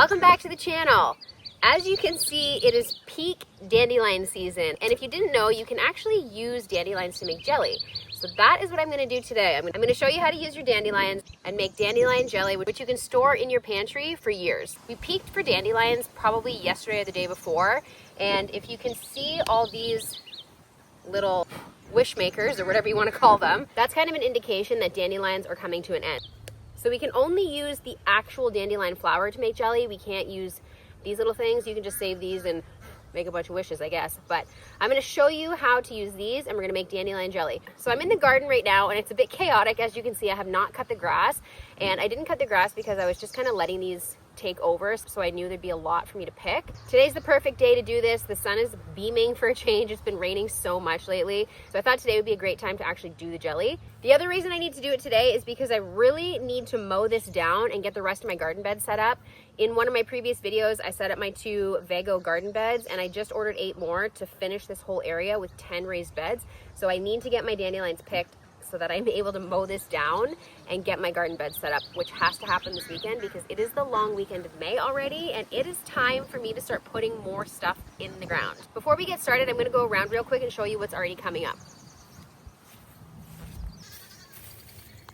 Welcome back to the channel. As you can see, it is peak dandelion season, and if you didn't know, you can actually use dandelions to make jelly. So that is what I'm going to do today. I'm going to show you how to use your dandelions and make dandelion jelly, which you can store in your pantry for years. We peaked for dandelions probably yesterday or the day before, and if you can see all these little wish makers, or whatever you want to call them, that's kind of an indication that dandelions are coming to an end. So we can only use the actual dandelion flower to make jelly. We can't use these little things. You can just save these and make a bunch of wishes, I guess. But I'm going to show you how to use these, and we're going to make dandelion jelly. So I'm in the garden right now, and it's a bit chaotic. As you can see, I have not cut the grass, and I didn't cut the grass because I was just kind of letting these take over, so I knew there'd be a lot for me to pick. Today's the perfect day to do this. The sun is beaming for a change. It's been raining so much lately, so I thought today would be a great time to actually do the jelly. The other reason I need to do it today is because I really need to mow this down and get the rest of my garden bed set up. In one of my previous videos, I set up my 2 Vago garden beds, and I just ordered 8 more to finish this whole area with 10 raised beds. So I need to get my dandelions picked so that I'm able to mow this down and get my garden bed set up, which has to happen this weekend because it is the long weekend of May already, and it is time for me to start putting more stuff in the ground. Before we get started, I'm going to go around real quick and show you what's already coming up.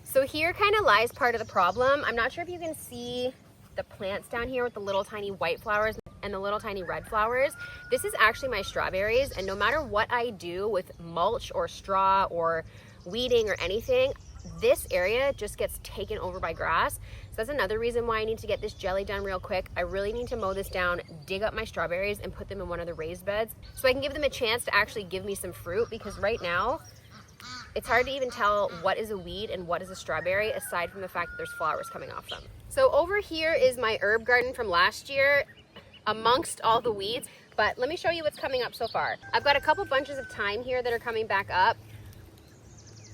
So here kind of lies part of the problem. I'm not sure if you can see the plants down here with the little tiny white flowers and the little tiny red flowers. This is actually my strawberries, and no matter what I do with mulch or straw or weeding or anything, this area just gets taken over by grass. So that's another reason why I need to get this jelly done real quick. I really need to mow this down, dig up my strawberries, and put them in one of the raised beds so I can give them a chance to actually give me some fruit, because right now it's hard to even tell what is a weed and what is a strawberry, aside from the fact that there's flowers coming off them. So over here is my herb garden from last year amongst all the weeds, but let me show you what's coming up so far. I've got a couple bunches of thyme here that are coming back up.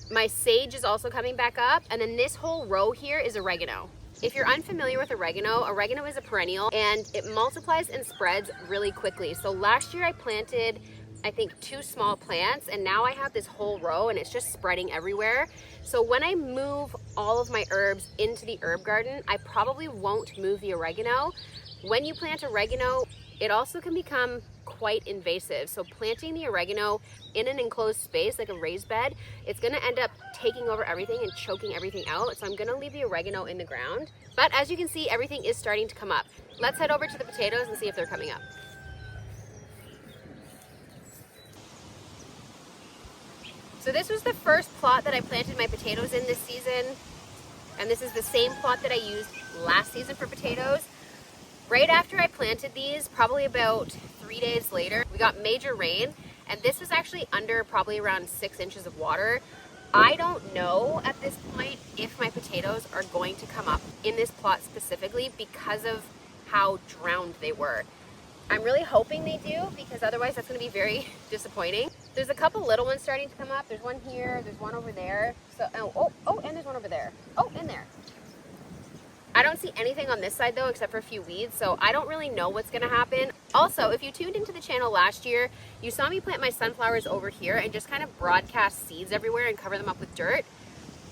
My sage is also coming back up, and then this whole row here is oregano. If you're unfamiliar with oregano, oregano is a perennial and it multiplies and spreads really quickly. So last year I planted, I think, 2 small plants, and now I have this whole row and it's just spreading everywhere. So when I move all of my herbs into the herb garden, I probably won't move the oregano. When you plant oregano, it also can become quite invasive. So planting the oregano in an enclosed space like a raised bed, it's going to end up taking over everything and choking everything out. So I'm going to leave the oregano in the ground. But as you can see, everything is starting to come up. Let's head over to the potatoes and see if they're coming up. So this was the first plot that I planted my potatoes in this season, and this is the same plot that I used last season for potatoes. Right after I planted these, probably about 3 days later, we got major rain, and this was actually under probably around 6 inches of water. I don't know at this point if my potatoes are going to come up in this plot specifically because of how drowned they were. I'm really hoping they do, because otherwise that's going to be very disappointing. There's a couple little ones starting to come up. There's one here, there's one over there. So and there's one over there. Oh, and there. I don't see anything on this side though, except for a few weeds, so I don't really know what's gonna happen. Also, if you tuned into the channel last year, you saw me plant my sunflowers over here and just kind of broadcast seeds everywhere and cover them up with dirt.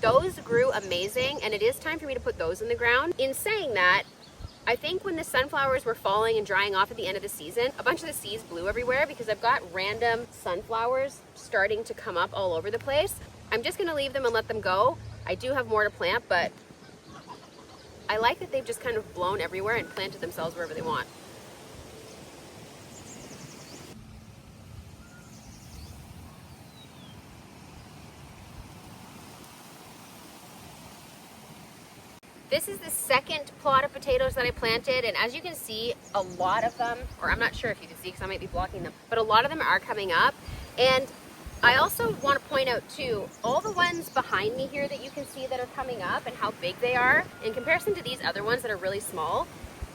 Those grew amazing, and it is time for me to put those in the ground. In saying that, I think when the sunflowers were falling and drying off at the end of the season, a bunch of the seeds blew everywhere because I've got random sunflowers starting to come up all over the place. I'm just gonna leave them and let them go. I do have more to plant, but I like that they've just kind of blown everywhere and planted themselves wherever they want. This is the second plot of potatoes that I planted, and as you can see, a lot of them, or I'm not sure if you can see because I might be blocking them, but a lot of them are coming up. And I also want to point out too, all the ones behind me here that you can see that are coming up and how big they are in comparison to these other ones that are really small.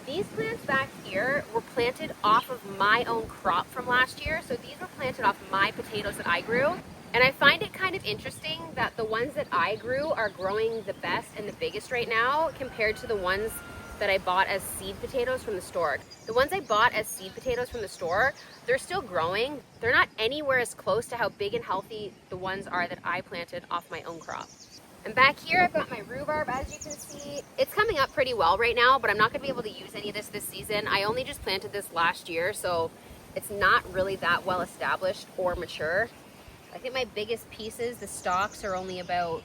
These plants back here were planted off of my own crop from last year. So these were planted off my potatoes that I grew. And I find it kind of interesting that the ones that I grew are growing the best and the biggest right now compared to the ones that I bought as seed potatoes from the store. The ones I bought as seed potatoes from the store, they're still growing. They're not anywhere as close to how big and healthy the ones are that I planted off my own crop. And back here, I've got my rhubarb, as you can see. It's coming up pretty well right now, but I'm not gonna be able to use any of this season. I only just planted this last year, so it's not really that well established or mature. I think my biggest pieces, the stalks, are only about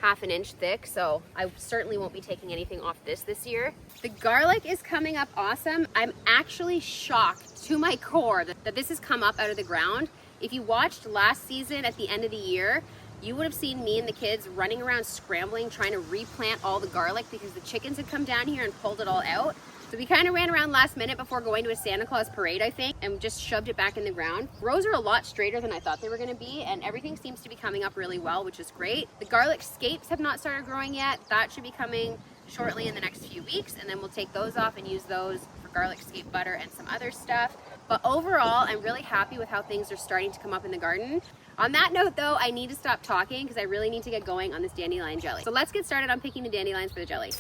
half an inch thick, so I certainly won't be taking anything off this year. The garlic is coming up awesome. I'm actually shocked to my core that this has come up out of the ground. If you watched last season at the end of the year, you would have seen me and the kids running around scrambling, trying to replant all the garlic because the chickens had come down here and pulled it all out. So we kind of ran around last minute before going to a Santa Claus parade, I think, and just shoved it back in the ground. Rows are a lot straighter than I thought they were gonna be, and everything seems to be coming up really well, which is great. The garlic scapes have not started growing yet. That should be coming shortly in the next few weeks, and then we'll take those off and use those for garlic scape butter and some other stuff. But overall, I'm really happy with how things are starting to come up in the garden. On that note though, I need to stop talking because I really need to get going on this dandelion jelly. So let's get started on picking the dandelions for the jelly.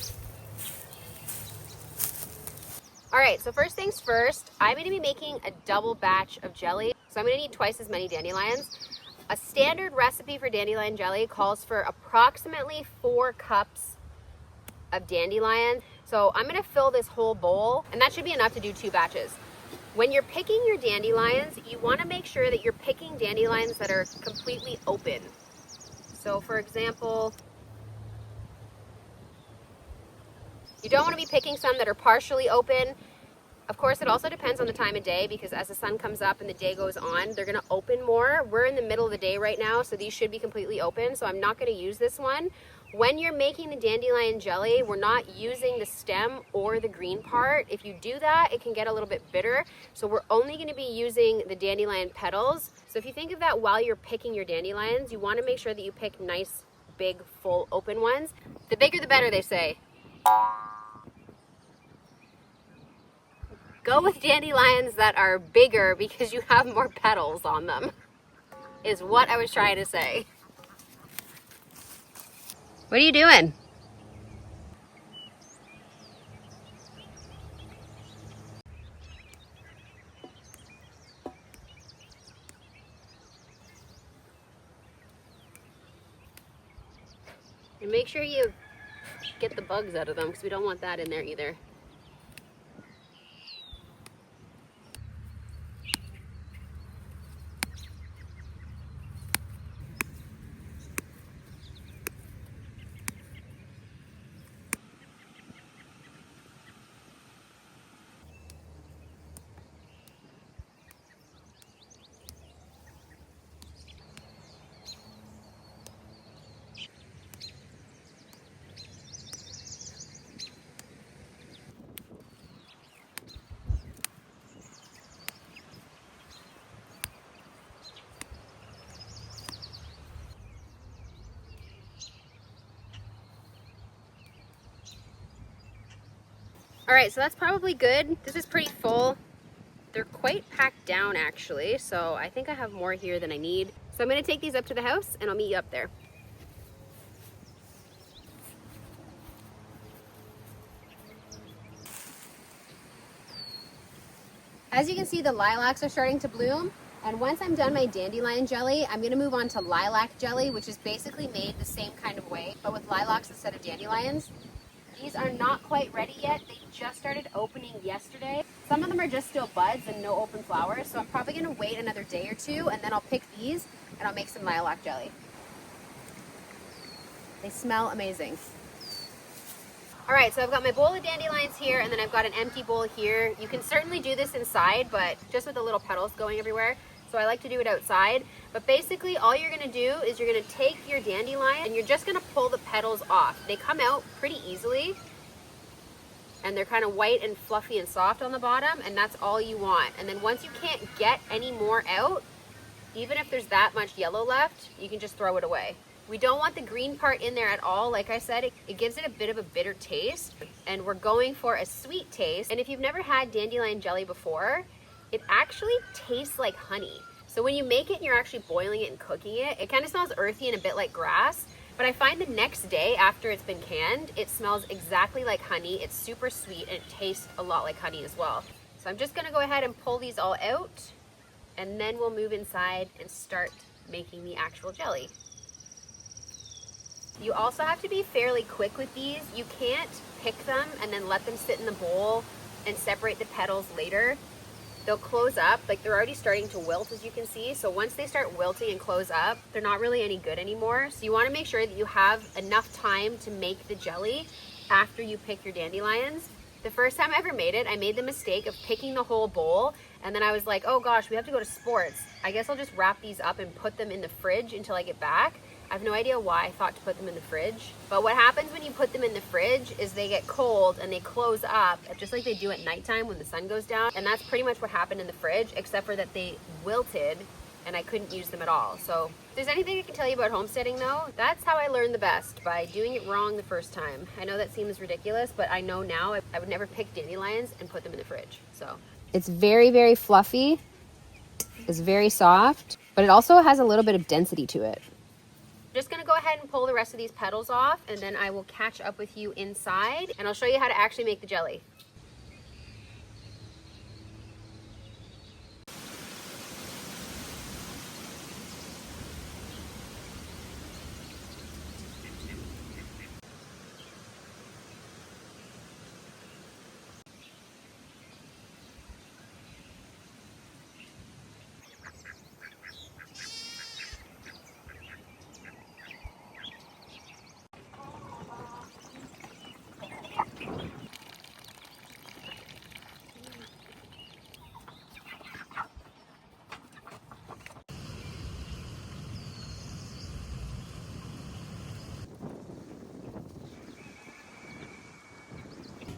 All right, so first things first, I'm gonna be making a double batch of jelly. So I'm gonna need twice as many dandelions. A standard recipe for dandelion jelly calls for approximately 4 cups of dandelions. So I'm gonna fill this whole bowl, and that should be enough to do 2 batches. When you're picking your dandelions, you wanna make sure that you're picking dandelions that are completely open. So for example, you don't want to be picking some that are partially open. Of course, it also depends on the time of day because as the sun comes up and the day goes on, they're going to open more. We're in the middle of the day right now, so these should be completely open, so I'm not going to use this one. When you're making the dandelion jelly, we're not using the stem or the green part. If you do that, it can get a little bit bitter, so we're only going to be using the dandelion petals. So if you think of that while you're picking your dandelions, you want to make sure that you pick nice, big, full, open ones. The bigger the better, they say. Go with dandelions that are bigger because you have more petals on them, is what I was trying to say. What are you doing? And make sure you get the bugs out of them because we don't want that in there either. All right, so that's probably good. This is pretty full. They're quite packed down actually, so I think I have more here than I need. So I'm gonna take these up to the house and I'll meet you up there. As you can see, the lilacs are starting to bloom. And once I'm done my dandelion jelly, I'm gonna move on to lilac jelly, which is basically made the same kind of way, but with lilacs instead of dandelions. These are not quite ready yet. They just started opening yesterday. Some of them are just still buds and no open flowers, so I'm probably gonna wait another day or two and then I'll pick these and I'll make some lilac jelly. They smell amazing. All right, so I've got my bowl of dandelions here and then I've got an empty bowl here. You can certainly do this inside, but just with the little petals going everywhere. So I like to do it outside. But basically all you're gonna do is you're gonna take your dandelion and you're just gonna pull the petals off. They come out pretty easily and they're kind of white and fluffy and soft on the bottom, and that's all you want. And then once you can't get any more out, even if there's that much yellow left, you can just throw it away. We don't want the green part in there at all. Like I said, it gives it a bit of a bitter taste, and we're going for a sweet taste. And if you've never had dandelion jelly before, it actually tastes like honey. So when you make it and you're actually boiling it and cooking it, it kind of smells earthy and a bit like grass. But I find the next day after it's been canned, it smells exactly like honey. It's super sweet and it tastes a lot like honey as well. So I'm just gonna go ahead and pull these all out, and then we'll move inside and start making the actual jelly. You also have to be fairly quick with these. You can't pick them and then let them sit in the bowl and separate the petals later. They'll close up, like they're already starting to wilt, as you can see. So once they start wilting and close up, they're not really any good anymore. So you want to make sure that you have enough time to make the jelly after you pick your dandelions. The first time I ever made it, I made the mistake of picking the whole bowl, and then I was like, oh gosh, we have to go to sports. I guess I'll just wrap these up and put them in the fridge until I get back. I have no idea why I thought to put them in the fridge. But what happens when you put them in the fridge is they get cold and they close up, just like they do at nighttime when the sun goes down. And that's pretty much what happened in the fridge, except for that they wilted and I couldn't use them at all. So if there's anything I can tell you about homesteading though, that's how I learned the best, by doing it wrong the first time. I know that seems ridiculous, but I know now I would never pick dandelions and put them in the fridge. So it's very, very fluffy. It's very soft, but it also has a little bit of density to it. I'm just gonna go ahead and pull the rest of these petals off, and then I will catch up with you inside and I'll show you how to actually make the jelly.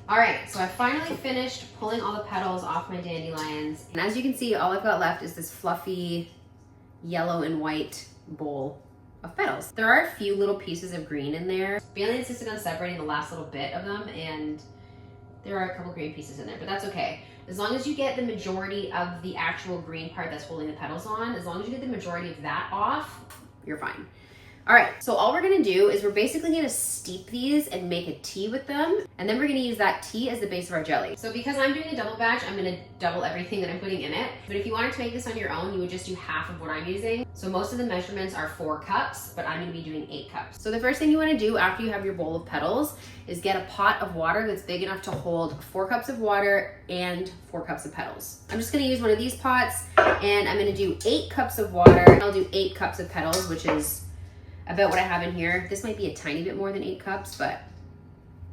All right, so I finally finished pulling all the petals off my dandelions. And as you can see, all I've got left is this fluffy yellow and white bowl of petals. There are a few little pieces of green in there. Bailey insisted on separating the last little bit of them, and there are a couple green pieces in there, but that's okay. As long as you get the majority of the actual green part that's holding the petals on, as long as you get the majority of that off, you're fine. All right, so all we're gonna do is we're basically gonna steep these and make a tea with them, and then we're gonna use that tea as the base of our jelly. So because I'm doing a double batch, I'm gonna double everything that I'm putting in it. But if you wanted to make this on your own, you would just do half of what I'm using. So most of the measurements are 4 cups, but I'm gonna be doing 8 cups. So the first thing you wanna do after you have your bowl of petals is get a pot of water that's big enough to hold 4 cups of water and 4 cups of petals. I'm just gonna use one of these pots, and I'm gonna do 8 cups of water. I'll do 8 cups of petals, which is about what I have in here. This might be a tiny bit more than 8 cups, but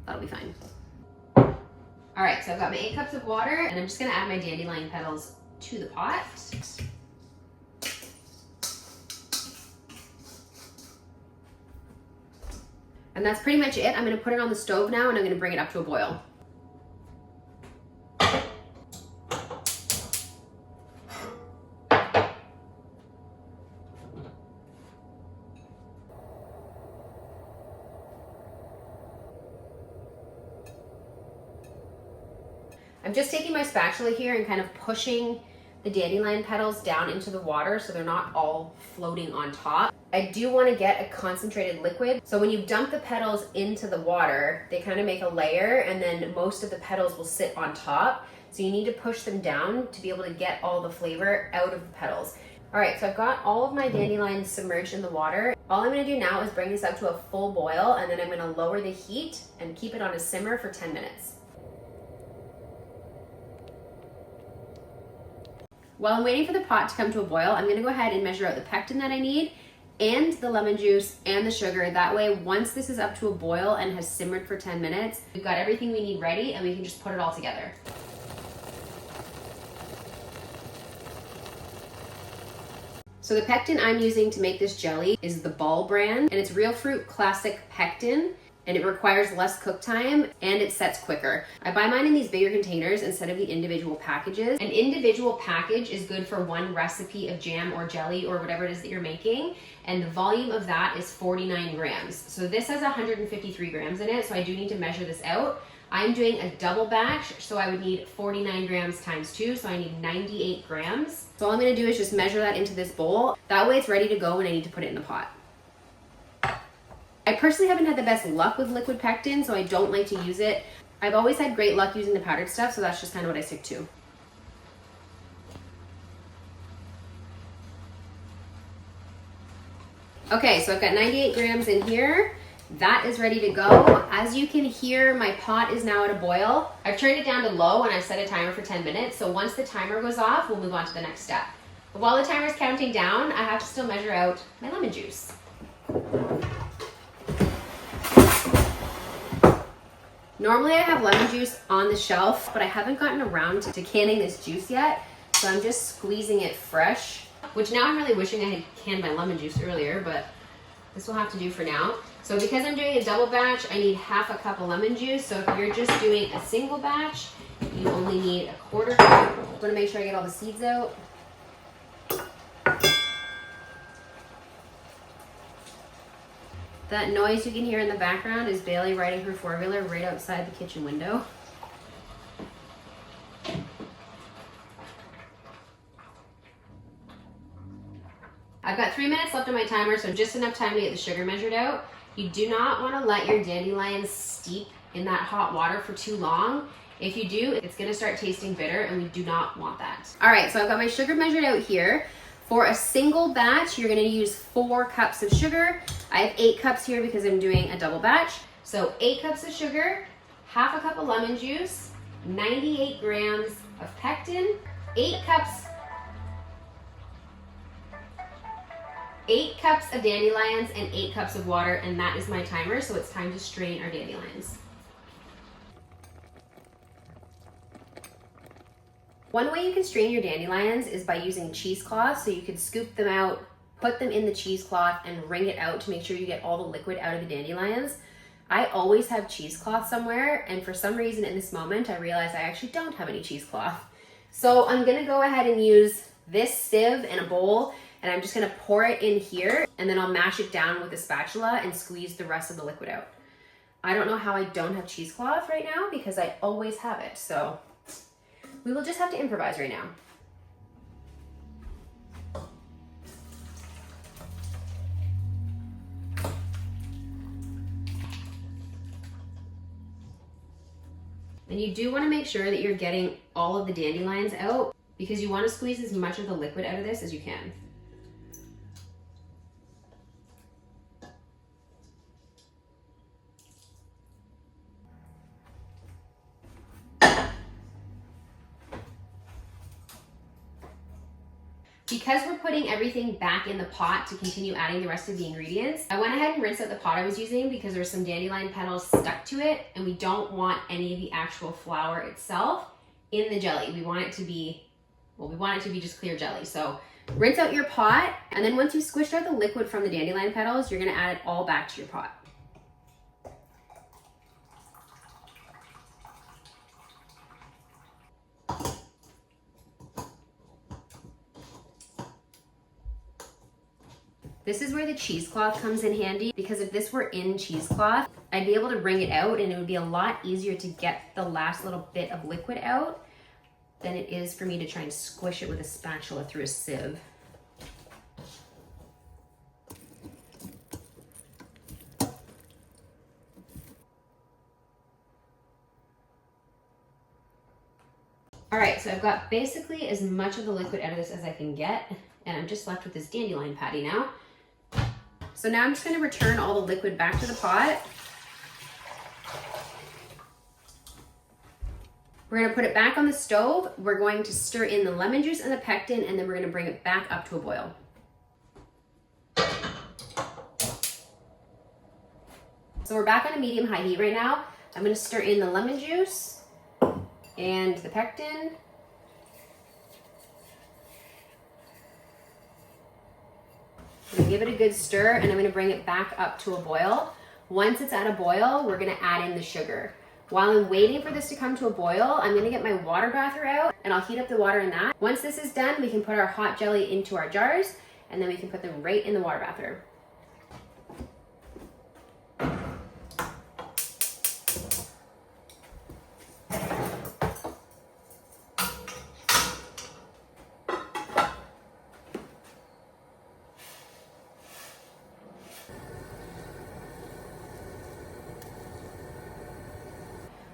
that'll be fine. All right, so I've got my 8 cups of water, and I'm just gonna add my dandelion petals to the pot. And that's pretty much it. I'm gonna put it on the stove now, and I'm gonna bring it up to a boil. I'm just taking my spatula here and kind of pushing the dandelion petals down into the water so they're not all floating on top. I do want to get a concentrated liquid. So when you dump the petals into the water, they kind of make a layer, and then most of the petals will sit on top. So you need to push them down to be able to get all the flavor out of the petals. All right, so I've got all of my dandelions submerged in the water. All I'm gonna do now is bring this up to a full boil, and then I'm gonna lower the heat and keep it on a simmer for 10 minutes. While I'm waiting for the pot to come to a boil, I'm gonna go ahead and measure out the pectin that I need and the lemon juice and the sugar. That way, once this is up to a boil and has simmered for 10 minutes, we've got everything we need ready, and we can just put it all together. So the pectin I'm using to make this jelly is the Ball brand, and it's Real Fruit Classic Pectin, and it requires less cook time and it sets quicker. I buy mine in these bigger containers instead of the individual packages. An individual package is good for 1 recipe of jam or jelly or whatever it is that you're making, and the volume of that is 49 grams. So this has 153 grams in it, so I do need to measure this out. I'm doing a double batch, so I would need 49 grams times 2, so I need 98 grams. So all I'm gonna do is just measure that into this bowl. That way it's ready to go when I need to put it in the pot. I personally haven't had the best luck with liquid pectin, so I don't like to use it. I've always had great luck using the powdered stuff, so that's just kind of what I stick to. Okay, so I've got 98 grams in here. That is ready to go. As you can hear, my pot is now at a boil. I've turned it down to low and I've set a timer for 10 minutes. So once the timer goes off, we'll move on to the next step. But while the timer is counting down, I have to still measure out my lemon juice. Normally I have lemon juice on the shelf, but I haven't gotten around to canning this juice yet. So I'm just squeezing it fresh, which now I'm really wishing I had canned my lemon juice earlier, but this will have to do for now. So because I'm doing a double batch, I need half a cup of lemon juice. So if you're just doing a single batch, you only need a quarter cup. I'm gonna make sure I get all the seeds out. That noise you can hear in the background is Bailey riding her four-wheeler right outside the kitchen window. I've got 3 minutes left on my timer, so just enough time to get the sugar measured out. You do not want to let your dandelions steep in that hot water for too long. If you do, it's going to start tasting bitter, and we do not want that. All right, so I've got my sugar measured out here. For a single batch, you're going to use 4 cups of sugar. I have 8 cups here because I'm doing a double batch. So 8 cups of sugar, half a cup of lemon juice, 98 grams of pectin, 8 cups of dandelions, and 8 cups of water, and that is my timer, so it's time to strain our dandelions. One way you can strain your dandelions is by using cheesecloth. So you could scoop them out, put them in the cheesecloth, and wring it out to make sure you get all the liquid out of the dandelions. I always have cheesecloth somewhere, and for some reason in this moment, I realize I actually don't have any cheesecloth. So I'm gonna go ahead and use this sieve in a bowl, and I'm just gonna pour it in here, and then I'll mash it down with a spatula and squeeze the rest of the liquid out. I don't know how I don't have cheesecloth right now because I always have it, so we will just have to improvise right now. And you do want to make sure that you're getting all of the dandelions out because you want to squeeze as much of the liquid out of this as you can. Because we're putting everything back in the pot to continue adding the rest of the ingredients, I went ahead and rinsed out the pot I was using because there's some dandelion petals stuck to it, and we don't want any of the actual flour itself in the jelly. We want it to be, well, we want it to be just clear jelly. So rinse out your pot, and then once you squished out the liquid from the dandelion petals, you're gonna add it all back to your pot. This is where the cheesecloth comes in handy, because if this were in cheesecloth, I'd be able to wring it out and it would be a lot easier to get the last little bit of liquid out than it is for me to try and squish it with a spatula through a sieve. All right, so I've got basically as much of the liquid out of this as I can get, and I'm just left with this dandelion patty now. So now I'm just gonna return all the liquid back to the pot. We're gonna put it back on the stove. We're going to stir in the lemon juice and the pectin, and then we're gonna bring it back up to a boil. So we're back on a medium-high heat right now. I'm gonna stir in the lemon juice and the pectin. I'm gonna give it a good stir, and I'm gonna bring it back up to a boil. Once it's at a boil, we're gonna add in the sugar. While I'm waiting for this to come to a boil, I'm gonna get my water bather out, and I'll heat up the water in that. Once this is done, we can put our hot jelly into our jars, and then we can put them right in the water bather.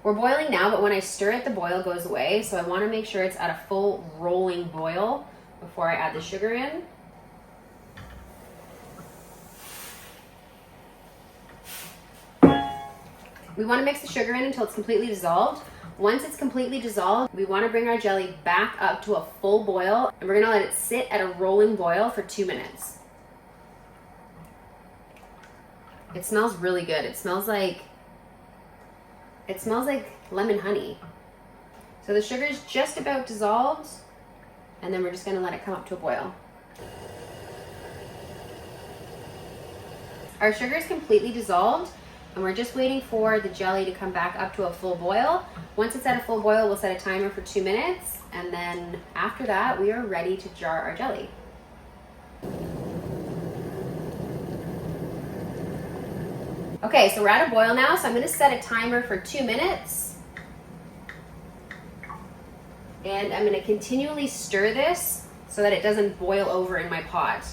We're boiling now, but when I stir it, the boil goes away. So I want to make sure it's at a full rolling boil before I add the sugar in. We want to mix the sugar in until it's completely dissolved. Once it's completely dissolved, we want to bring our jelly back up to a full boil, and we're going to let it sit at a rolling boil for 2 minutes. It smells really good. It smells like lemon honey. So the sugar is just about dissolved, and then we're just going to let it come up to a boil. Our sugar is completely dissolved, and we're just waiting for the jelly to come back up to a full boil. Once it's at a full boil, we'll set a timer for 2 minutes, and then after that, we are ready to jar our jelly. Okay, so we're at a boil now, so I'm going to set a timer for 2 minutes. And I'm going to continually stir this so that it doesn't boil over in my pot.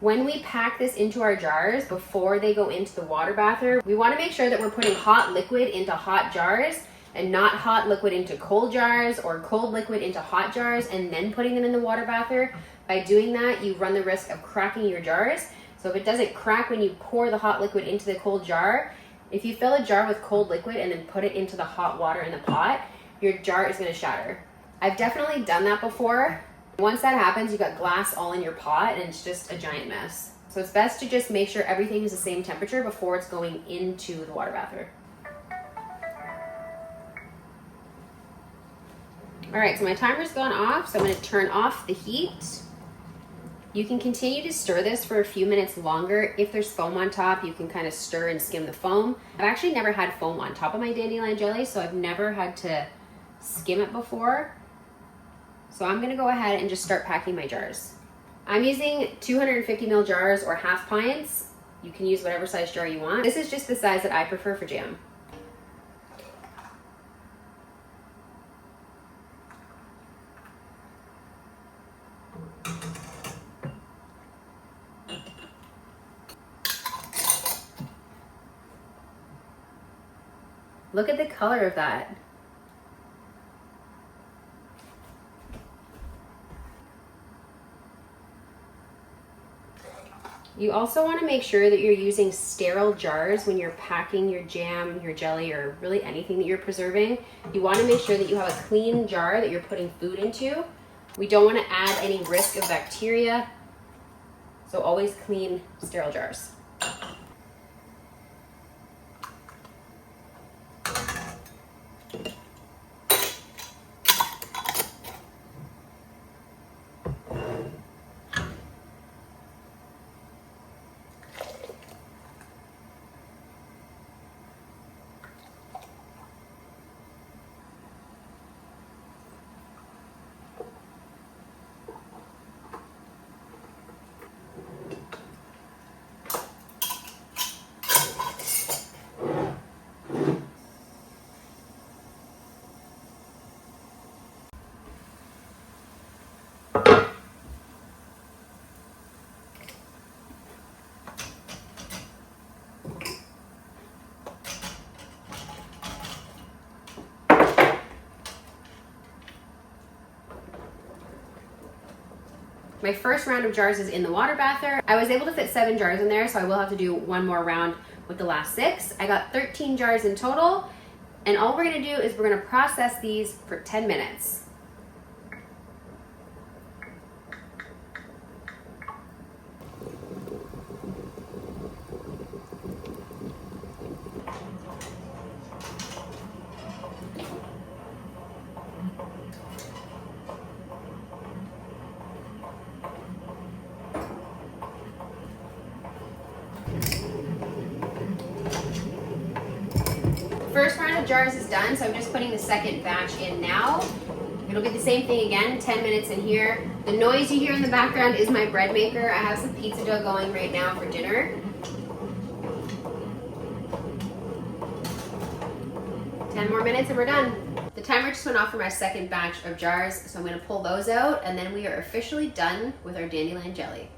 When we pack this into our jars before they go into the water bather, we want to make sure that we're putting hot liquid into hot jars and not hot liquid into cold jars or cold liquid into hot jars and then putting them in the water bather. By doing that, you run the risk of cracking your jars. So if it doesn't crack when you pour the hot liquid into the cold jar, if you fill a jar with cold liquid and then put it into the hot water in the pot, your jar is going to shatter. I've definitely done that before. Once that happens, you've got glass all in your pot and it's just a giant mess. So it's best to just make sure everything is the same temperature before it's going into the water bather. All right, so my timer's gone off, so I'm going to turn off the heat. You can continue to stir this for a few minutes longer. If there's foam on top, you can kind of stir and skim the foam. I've actually never had foam on top of my dandelion jelly, so I've never had to skim it before. So I'm going to go ahead and just start packing my jars. I'm using 250 ml jars or half pints. You can use whatever size jar you want. This is just the size that I prefer for jam. Look at the color of that. You also want to make sure that you're using sterile jars when you're packing your jam, your jelly, or really anything that you're preserving. You want to make sure that you have a clean jar that you're putting food into. We don't want to add any risk of bacteria, so always clean, sterile jars. My first round of jars is in the water bather. I was able to fit 7 jars in there, so I will have to do one more round with the last 6. I got 13 jars in total, and all we're gonna do is we're gonna process these for 10 minutes. First round of jars is done, so I'm just putting the second batch in now. It'll be the same thing again, 10 minutes in here. The noise you hear in the background is my bread maker. I have some pizza dough going right now for dinner. 10 more minutes and we're done. The timer just went off for my second batch of jars, so I'm gonna pull those out, and then we are officially done with our dandelion jelly.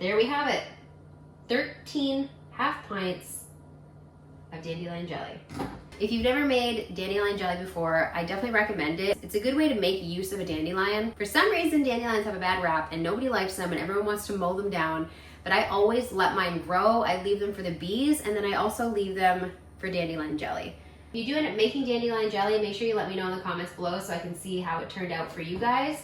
there we have it. 13 half pints of dandelion jelly. If you've never made dandelion jelly before, I definitely recommend it. It's a good way to make use of a dandelion. For some reason, dandelions have a bad rap and nobody likes them and everyone wants to mow them down, but I always let mine grow. I leave them for the bees, and then I also leave them for dandelion jelly. If you do end up making dandelion jelly, make sure you let me know in the comments below so I can see how it turned out for you guys.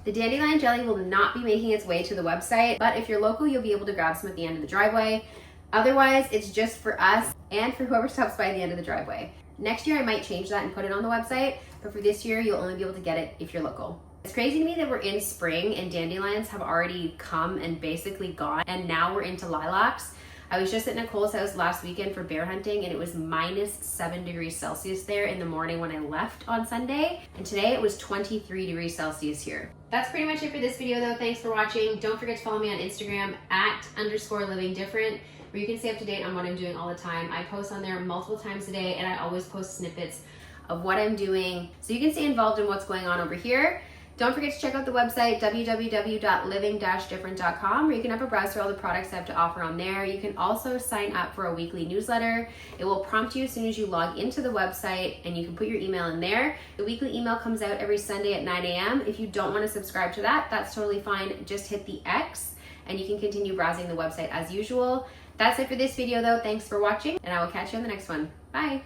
The dandelion jelly will not be making its way to the website, but if you're local, you'll be able to grab some at the end of the driveway. Otherwise, it's just for us and for whoever stops by the end of the driveway. Next year, I might change that and put it on the website, but for this year, you'll only be able to get it if you're local. It's crazy to me that we're in spring and dandelions have already come and basically gone, and now we're into lilacs. I was just at Nicole's house last weekend for bear hunting, and it was -7 degrees Celsius there in the morning when I left on Sunday, and today it was 23 degrees Celsius here. That's pretty much it for this video though. Thanks for watching. Don't forget to follow me on Instagram @_livingdifferent, where you can stay up to date on what I'm doing all the time. I post on there multiple times a day, and I always post snippets of what I'm doing so you can stay involved in what's going on over here. Don't forget to check out the website www.living-different.com, where you can have a browse through all the products I have to offer on there. You can also sign up for a weekly newsletter. It will prompt you as soon as you log into the website, and you can put your email in there. The weekly email comes out every Sunday at 9 a.m. If you don't want to subscribe to that, that's totally fine. Just hit the X and you can continue browsing the website as usual. That's it for this video though. Thanks for watching, and I will catch you on the next one. Bye.